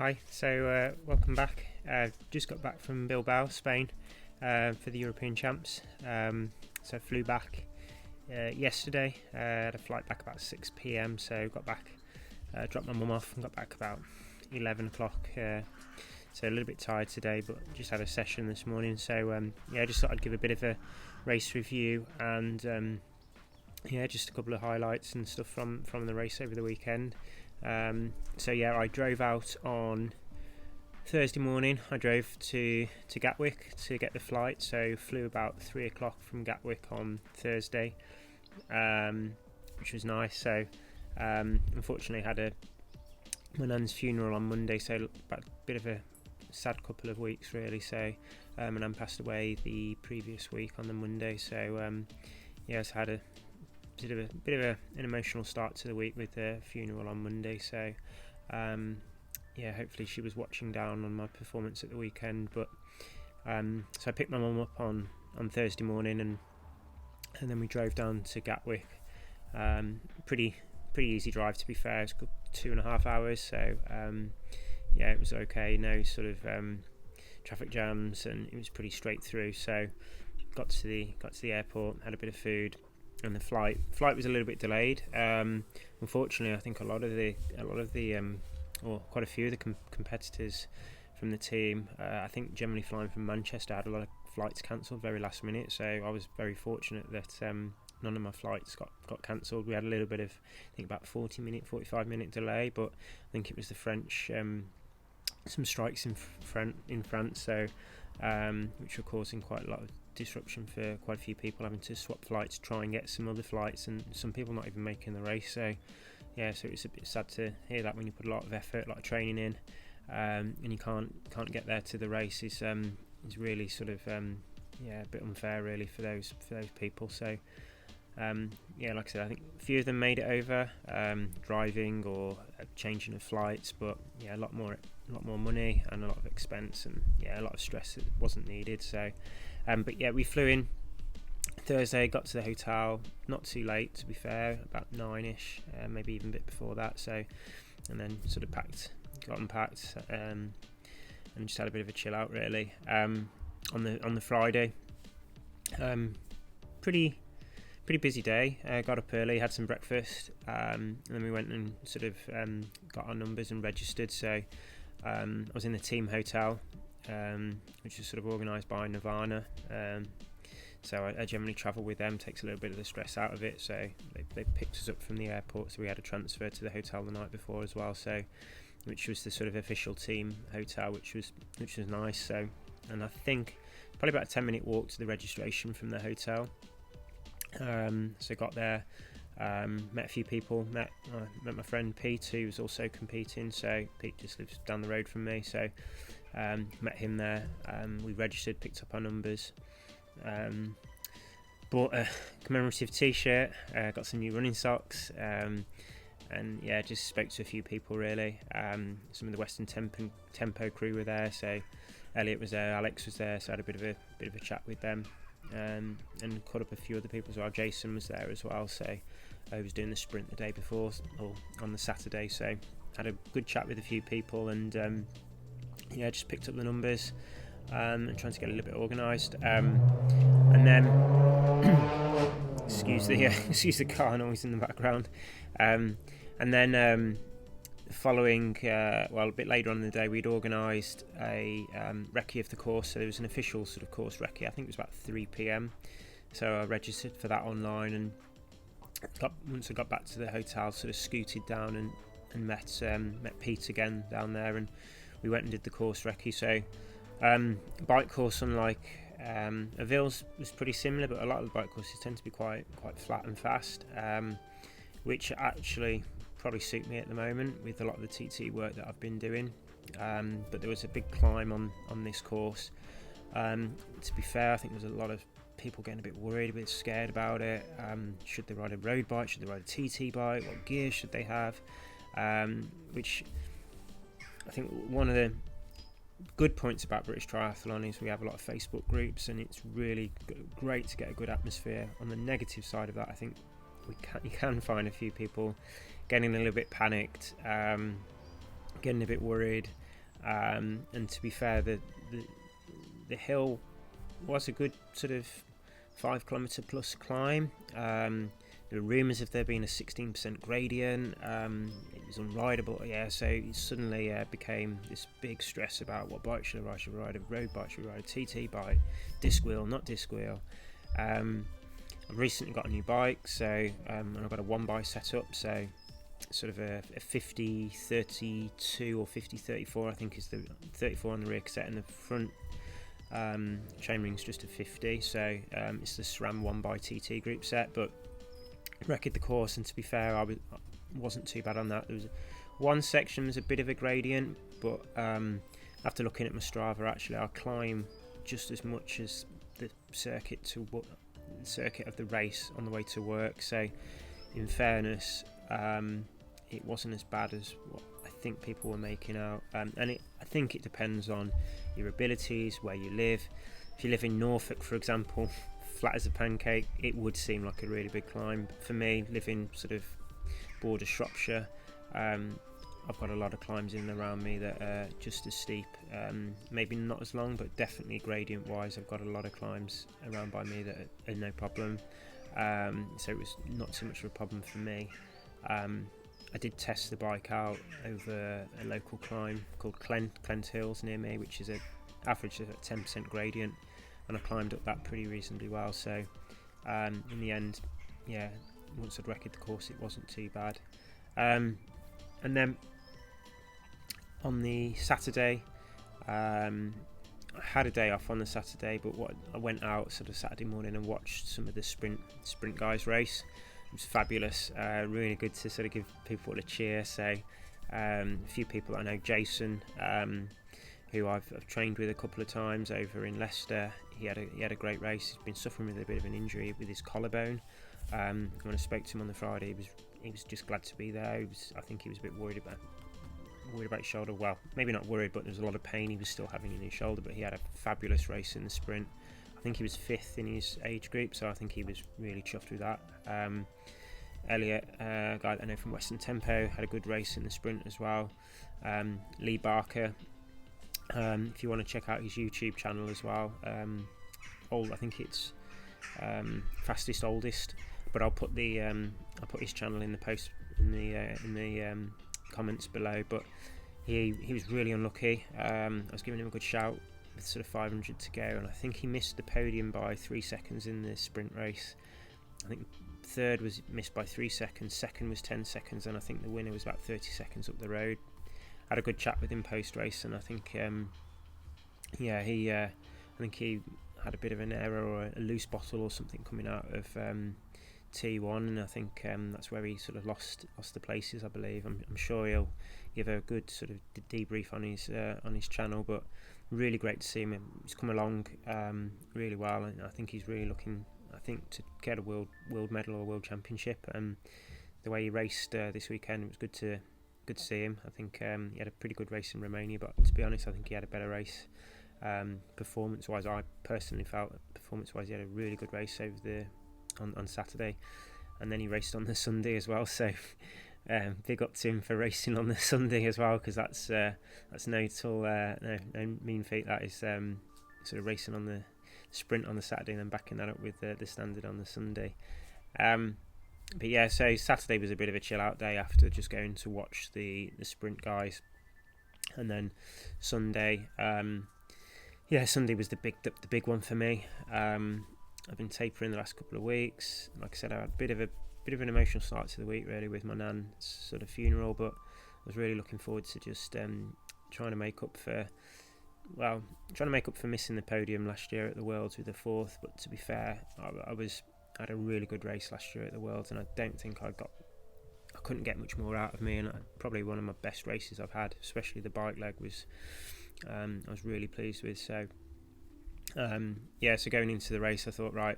Hi, welcome back. Just got back from Bilbao, Spain, for the European Champs. So flew back yesterday. Had a flight back about 6 p.m. So got back, dropped my mum off, and got back about 11 o'clock. So a little bit tired today, but just had a session this morning. So just thought I'd give a bit of a race review and just a couple of highlights and stuff from the race over the weekend. I drove out on Thursday morning. I drove to Gatwick to get the flight, so flew about 3 o'clock from Gatwick on Thursday, which was nice. So unfortunately had my nan's funeral on Monday, so about a bit of a sad couple of weeks really. So my nan passed away the previous week on the Monday, so I had a bit of an emotional start to the week with the funeral on Monday. So hopefully she was watching down on my performance at the weekend. But so I picked my mum up on Thursday morning, and then we drove down to Gatwick. Pretty easy drive, to be fair. It's good 2.5 hours. So it was okay. No sort of traffic jams, and it was pretty straight through. So got to the airport, had a bit of food. And the flight was a little bit delayed. Unfortunately, I think quite a few of the competitors from the team, I think generally flying from Manchester, had a lot of flights cancelled very last minute. So I was very fortunate that none of my flights got cancelled. We had a little bit of, I think, about 45 minute delay, but I think it was the French, some strikes in France, so which were causing quite a lot of disruption for quite a few people, having to swap flights, try and get some other flights, and some people not even making the race. So so it's a bit sad to hear that when you put a lot of effort, a lot of training in, and you can't get there to the race is really sort of a bit unfair really for those people. So like I said, I think a few of them made it over, driving or changing of flights, but a lot more money and a lot of expense, and a lot of stress that wasn't needed. So we flew in Thursday, got to the hotel not too late, to be fair, about 9ish, maybe even a bit before that. So, and then sort of got unpacked, and just had a bit of a chill out really. On the Friday, pretty busy day. Got up early, had some breakfast, and then we went and sort of got our numbers and registered. So I was in the team hotel, which is sort of organised by Nirvana. So I generally travel with them, takes a little bit of the stress out of it. So they picked us up from the airport, so we had a transfer to the hotel the night before as well. So, which was the sort of official team hotel, which was nice. So, and I think probably about a 10-minute walk to the registration from the hotel. So got there, met a few people, met my friend Pete, who was also competing. So Pete just lives down the road from me, so met him there. We registered, picked up our numbers, bought a commemorative t-shirt, got some new running socks, and just spoke to a few people really. Some of the Western Tempo crew were there, so Elliot was there, Alex was there, so I had a bit of a chat with them. And caught up a few other people as well. Jason was there as well, so I was doing the sprint the day before, or on the Saturday, so had a good chat with a few people, and just picked up the numbers, and trying to get a little bit organised, and then excuse the car noise in the background, and then following, a bit later on in the day, we'd organised a recce of the course. So there was an official sort of course recce. I think it was about 3 p.m. So I registered for that online, and once I got back to the hotel, sort of scooted down and met Pete again down there, and we went and did the course recce. So bike course, unlike Aville's, was pretty similar, but a lot of the bike courses tend to be quite flat and fast, which actually probably suit me at the moment with a lot of the TT work that I've been doing, but there was a big climb on this course. To be fair, I think there was a lot of people getting a bit worried, a bit scared about it. Should they ride a road bike? Should they ride a TT bike? What gear should they have? Which I think one of the good points about British Triathlon is we have a lot of Facebook groups, and it's really great to get a good atmosphere. On the negative side of that, I think you can find a few people getting a little bit panicked, getting a bit worried, and to be fair, the hill was a good sort of 5 kilometre plus climb. There were rumours of there being a 16% gradient. It was unrideable, so it suddenly became this big stress about what bike should I ride, a road bike, should I ride a TT bike, disc wheel, not disc wheel. I've recently got a new bike, and I've got a one bike setup, so sort of a 50-32 or 50-34, I think is the 34 on the rear cassette, and the front chainring's just a 50, so it's the SRAM 1x TT group set. But wrecked the course, and to be fair, I wasn't too bad on that. There was one section was a bit of a gradient, but after looking at my Strava, actually I climb just as much as the circuit of the race on the way to work, so in fairness, it wasn't as bad as what I think people were making out, and I think it depends on your abilities, where you live. If you live in Norfolk, for example, flat as a pancake, it would seem like a really big climb. For me, living sort of border Shropshire, I've got a lot of climbs in and around me that are just as steep, maybe not as long, but definitely gradient wise I've got a lot of climbs around by me that are no problem, so it was not too much of a problem for me. I did test the bike out over a local climb called Clent Hills near me, which is an average of a 10% gradient, and I climbed up that pretty reasonably well, so in the end, once I'd wrecked the course, it wasn't too bad. And then on the Saturday, I had a day off on the Saturday, but I went out sort of Saturday morning and watched some of the sprint guys race. It was fabulous, really good to sort of give people a cheer. So a few people I know, Jason, who I've trained with a couple of times over in Leicester, he had a great race. He's been suffering with a bit of an injury with his collarbone. When I spoke to him on the Friday, he was just glad to be there. I think he was a bit worried about his shoulder. Well, maybe not worried, but there was a lot of pain he was still having in his shoulder. But he had a fabulous race in the sprint. I think he was 5th in his age group, so I think he was really chuffed with that. Elliot, a guy that I know from Western Tempo, had a good race in the sprint as well. Lee Barker, if you want to check out his YouTube channel as well, I think it's Fastest Oldest, but I'll put his channel in the post in the comments below. But he was really unlucky. I was giving him a good shout with sort of 500 to go, and I think he missed the podium by 3 seconds in the sprint race. I think third was missed by 3 seconds, second was 10 seconds, and I think the winner was about 30 seconds up the road. Had a good chat with him post race, and I think I think he had a bit of an error or a loose bottle or something coming out of T1, and I think that's where he sort of lost the places, I believe. I'm sure he'll give a good sort of debrief on his channel, but really great to see him. He's come along really well, and I think he's really looking, to get a world medal or world championship. The way he raced this weekend, it was good to see him. I think he had a pretty good race in Romania, but to be honest, I think he had a better race performance-wise. I personally felt performance-wise he had a really good race over on Saturday, and then he raced on the Sunday as well. So big up to him for racing on the Sunday as well, because that's no mean feat. That is sort of racing on the sprint on the Saturday and then backing that up with the standard on the Sunday. But yeah, so Saturday was a bit of a chill out day after just going to watch the sprint guys, and then Sunday, Sunday was the big one for me. I've been tapering the last couple of weeks. Like I said, I had a bit of an emotional start to the week really with my nan's sort of funeral, but I was really looking forward to just trying to make up for missing the podium last year at the Worlds with the 4th. But to be fair, I had a really good race last year at the Worlds, and I don't think I couldn't get much more out of me, and probably one of my best races I've had, especially the bike leg was I was really pleased with. So so going into the race, I thought, right,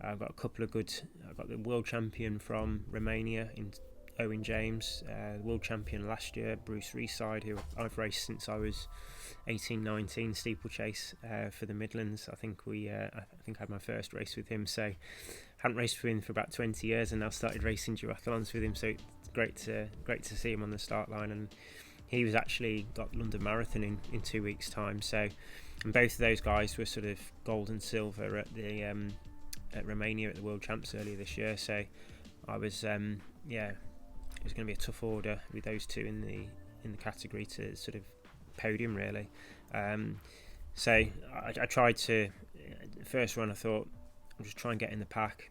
I've got I've got the world champion from Romania in Owen James, the world champion last year, Bruce Reeside, who I've raced since I was 18-19 steeplechase for the Midlands. I think I had my first race with him, so hadn't raced with him for about 20 years, and now started racing duathlons with him. So it's great to see him on the start line, and he was actually got London Marathon in 2 weeks' time. So, and both of those guys were sort of gold and silver at the at Romania at the World Champs earlier this year. So I was it was going to be a tough order with those two in the category to sort of podium really. So I tried to, the first run I thought I'll just try and get in the pack,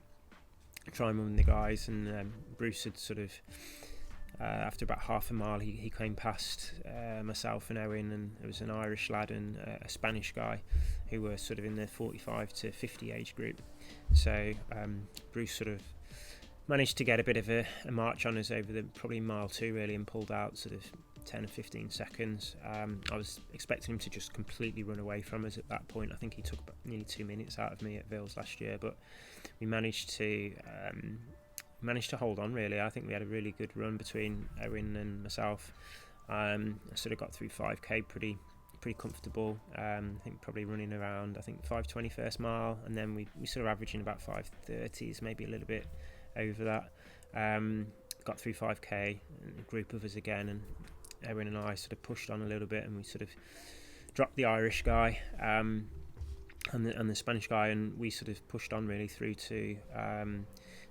try and run the guys, and Bruce had sort of after about half a mile he came past myself and Owen, and there was an Irish lad and a Spanish guy who were sort of in the 45 to 50 age group. So Bruce sort of managed to get a bit of a march on us over the probably mile 2 really, and pulled out sort of 10 or 15 seconds. I was expecting him to just completely run away from us at that point. I think he took about nearly 2 minutes out of me at Vils last year, but we managed to hold on really. I think we had a really good run between Owen and myself. I sort of got through 5k pretty comfortable. I think probably running around 5:20 first mile, and then we sort of averaging about 5:30s, maybe a little bit over that. Got through 5k, and a group of us again, and Owen and I sort of pushed on a little bit, and we sort of dropped the Irish guy and the Spanish guy, and we sort of pushed on really through to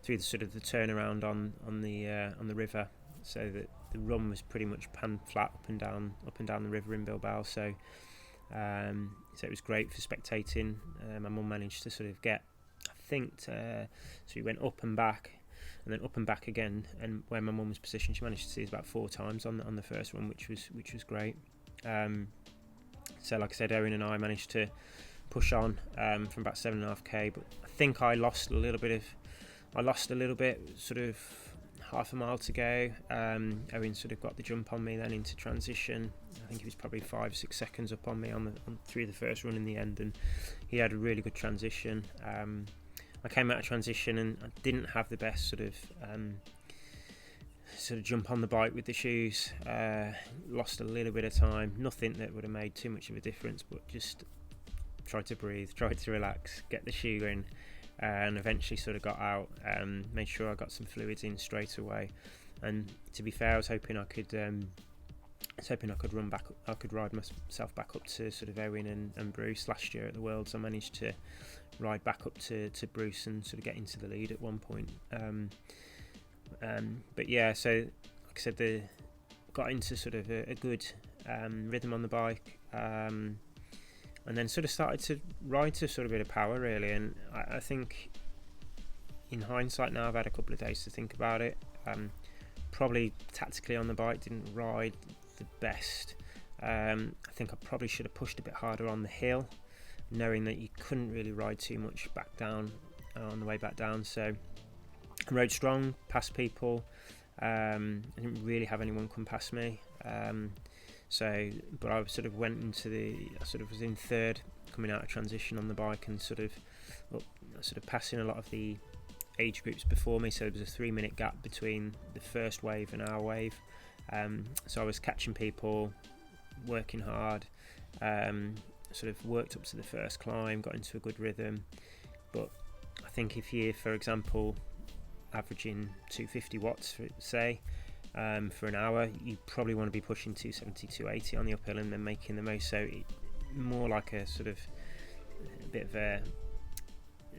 through the sort of the turnaround on the river, so that the run was pretty much pan flat up and down the river in Bilbao. So it was great for spectating. My mum managed to sort of get, so we went up and back, and then up and back again, and where my mum was positioned, she managed to see us about 4 times on the first run, which was great. So like I said, Owen and I managed to push on from about 7.5k, but I think I lost a little bit, sort of half a mile to go. Owen sort of got the jump on me then into transition. I think he was probably 5-6 seconds up on me through the first run in the end, and he had a really good transition. I came out of transition and I didn't have the best sort of jump on the bike with the shoes. Lost a little bit of time. Nothing that would have made too much of a difference, but just tried to breathe, tried to relax, get the shoe in, and eventually sort of got out. Made sure I got some fluids in straight away. And to be fair, I was hoping I could run back. I could ride myself back up to sort of Owen and Bruce last year at the Worlds. I managed to ride back up to Bruce and sort of get into the lead at one point. But yeah, so like I said, got into sort of a good rhythm on the bike, and then sort of started to ride to sort of a bit of power really. And I think in hindsight now, I've had a couple of days to think about it. Probably tactically on the bike didn't ride the best. I think I probably should have pushed a bit harder on the hill, knowing that you couldn't really ride too much back down on the way back down. So I rode strong, past people. I didn't really have anyone come past me. But I sort of was in third coming out of transition on the bike, and sort of passing a lot of the age groups before me. So there was a 3-minute gap between the first wave and our wave. So I was catching people, working hard, sort of worked up to the first climb, got into a good rhythm. But I think if you're, for example, averaging 250 watts, for an hour, you probably want to be pushing 270, 280 on the uphill and then making the most. So more like a sort of a bit of a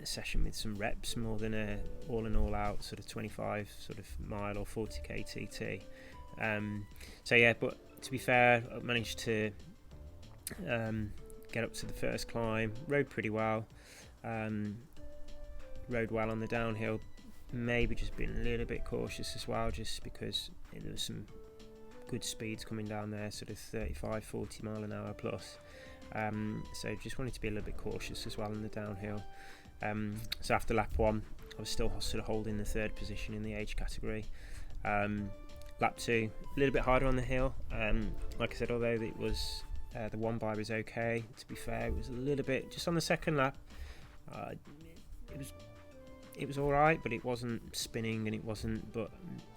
session with some reps more than a all in all out sort of 25 sort of mile or 40k TT. So yeah, but to be fair, I managed to get up to the first climb, rode pretty well, rode well on the downhill. Maybe just being a little bit cautious as well, just because there was some good speeds coming down there, sort of 35-40 mile an hour plus. So just wanted to be a little bit cautious as well in the downhill. So after lap 1, I was still sort of holding the 3rd position in the age category. Lap 2, a little bit harder on the hill. Like I said, although it was the one by was okay, to be fair, it was a little bit just on the 2nd lap. It was all right, but it wasn't spinning, and but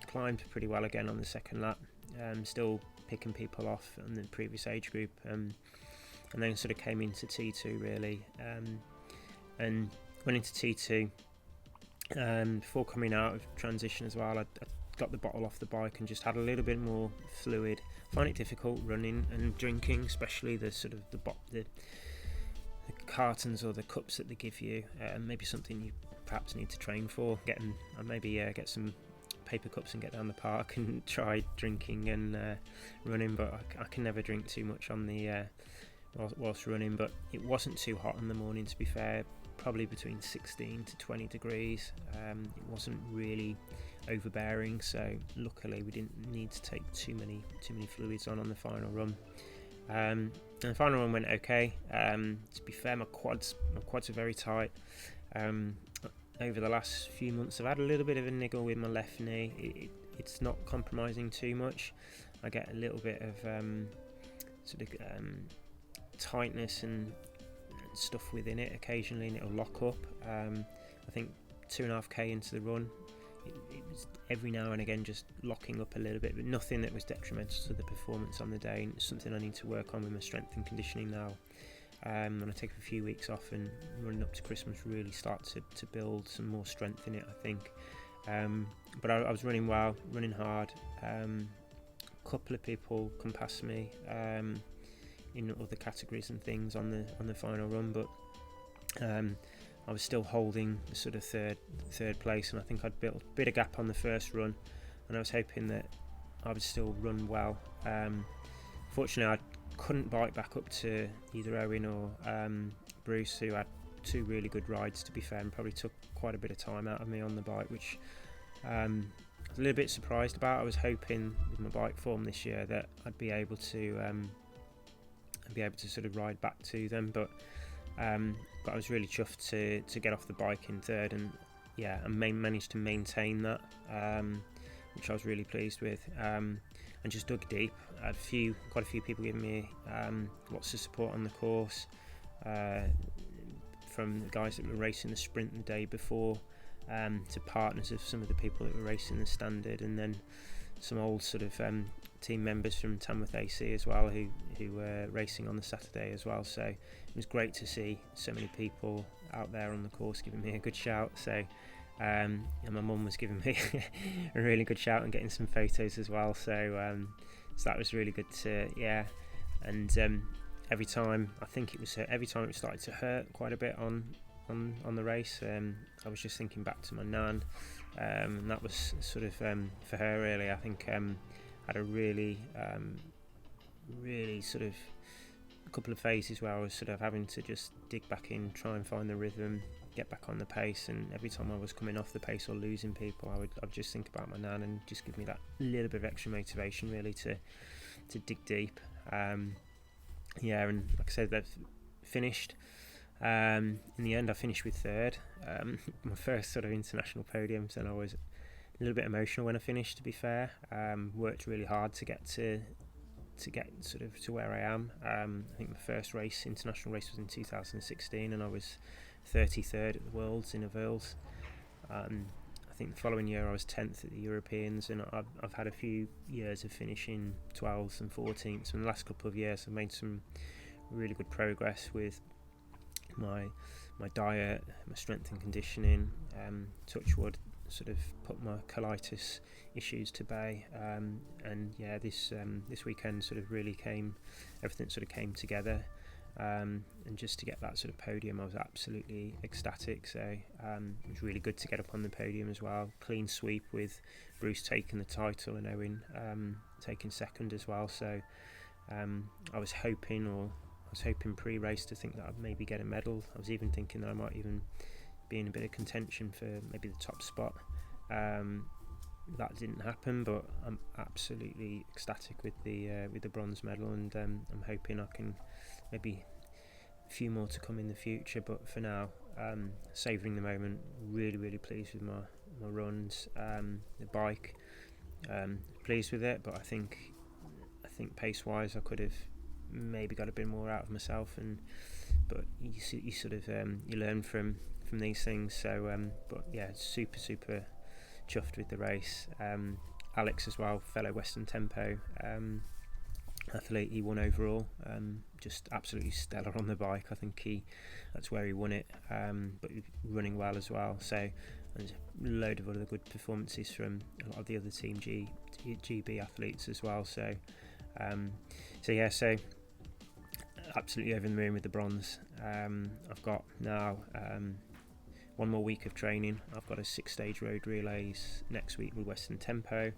climbed pretty well again on the 2nd lap. Still picking people off on the previous age group, and then sort of came into T2 really, and went into T2 before coming out of transition as well. I got the bottle off the bike and just had a little bit more fluid. I find it difficult running and drinking, especially the sort of the cartons or the cups that they give you. Maybe something you perhaps need to train for. Get some paper cups and get down the park and try drinking and running, but I can never drink too much on the whilst running. But it wasn't too hot in the morning, to be fair, probably between 16 to 20 degrees. It wasn't really overbearing, so luckily we didn't need to take too many fluids on the final run. And the final run went okay. To be fair, my quads are very tight. Over the last few months I've had a little bit of a niggle with my left knee. It's not compromising too much. I get a little bit of tightness and stuff within it occasionally, and it'll lock up. I think 2.5k into the run, it was every now and again just locking up a little bit, but nothing that was detrimental to the performance on the day. And it's something I need to work on with my strength and conditioning now. When I take a few weeks off and running up to Christmas, really start to build some more strength in it, I think. But I was running well, running hard. A couple of people come past me in other categories and things on the final run, but I was still holding the sort of third place, and I think I'd built a bit of gap on the first run, and I was hoping that I would still run well. Fortunately, I couldn't bike back up to either Owen or Bruce, who had two really good rides, to be fair, and probably took quite a bit of time out of me on the bike, which I was a little bit surprised about. I was hoping with my bike form this year that I'd be able to sort of ride back to them, but I was really chuffed to get off the bike in third, and managed to maintain that, which I was really pleased with. And just dug deep. I had quite a few people giving me lots of support on the course, from the guys that were racing the sprint the day before, to partners of some of the people that were racing the standard, and then some old sort of team members from Tamworth AC as well, who were racing on the Saturday as well. So it was great to see so many people out there on the course giving me a good shout. So and my mum was giving me a really good shout and getting some photos as well. So that was really good to and every time it started to hurt quite a bit on the race, I was just thinking back to my nan, and that was sort of for her really. I think had a really sort of a couple of phases where I was sort of having to just dig back in, try and find the rhythm, get back on the pace, and every time I was coming off the pace or losing people, I'd just think about my nan and just give me that little bit of extra motivation really to dig deep. And like I said, that finished. In the end I finished with third, my first sort of international podiums, and I was a little bit emotional when I finished, to be fair. Worked really hard to get sort of to where I am. I think my first international race was in 2016, and I was 33rd at the Worlds in Avils. I think the following year I was 10th at the Europeans, and I've had a few years of finishing 12th and 14th. So in the last couple of years I've made some really good progress with my diet, my strength and conditioning. Touch wood, sort of put my colitis issues to bay, and this weekend sort of everything sort of came together, and just to get that sort of podium, I was absolutely ecstatic. So it was really good to get up on the podium as well. Clean sweep with Bruce taking the title and Owen taking second as well. So I was hoping pre-race to think that I'd maybe get a medal. I was even thinking that I might even be in a bit of contention for maybe the top spot. That didn't happen, but I'm absolutely ecstatic with the bronze medal, and I'm hoping I can maybe a few more to come in the future. But for now, savouring the moment. Really pleased with my runs. The bike, pleased with it, but I think pace wise I could have maybe got a bit more out of myself, but you sort of you learn from these things. So but yeah, super chuffed with the race. Alex as well, fellow Western Tempo athlete, he won overall. Just absolutely stellar on the bike. I think that's where he won it, but running well as well. So there's a load of other good performances from a lot of the other Team GB athletes as well. So absolutely over the moon with the bronze. I've got now one more week of training. I've got a 6-stage road relays next week with Western Tempo,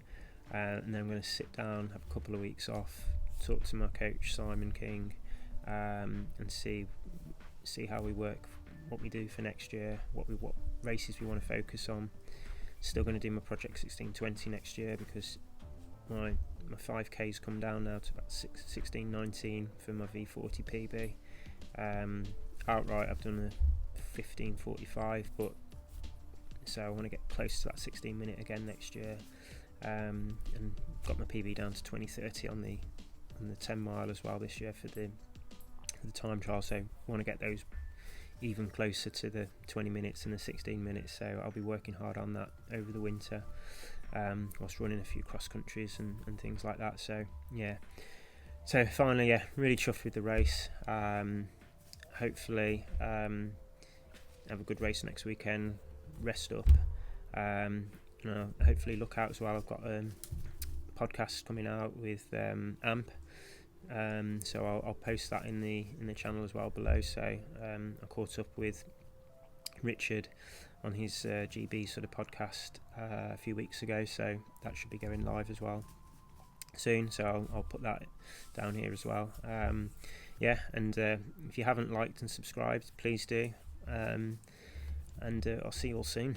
and then I'm going to sit down, have a couple of weeks off, talk to my coach Simon King, and see how we work, what we do for next year, what races we want to focus on. Still going to do my Project 1620 next year, because my 5K's come down now to about 16:19 for my V40 PB. Outright I've done a 15:45, but so I want to get close to that 16 minute again next year, and got my PB down to 20:30 on the 10 mile as well this year for the time trial. So I want to get those even closer to the 20 minutes and the 16 minutes, so I'll be working hard on that over the winter, whilst running a few cross countries and things like that. So finally, really chuffed with the race. Hopefully have a good race next weekend, rest up, hopefully look out as well. I've got a podcast coming out with AMP, so I'll post that in the channel as well below. So I caught up with Richard on his GB sort of podcast a few weeks ago, so that should be going live as well soon, so I'll put that down here as well. And if you haven't liked and subscribed, please do, and I'll see you all soon.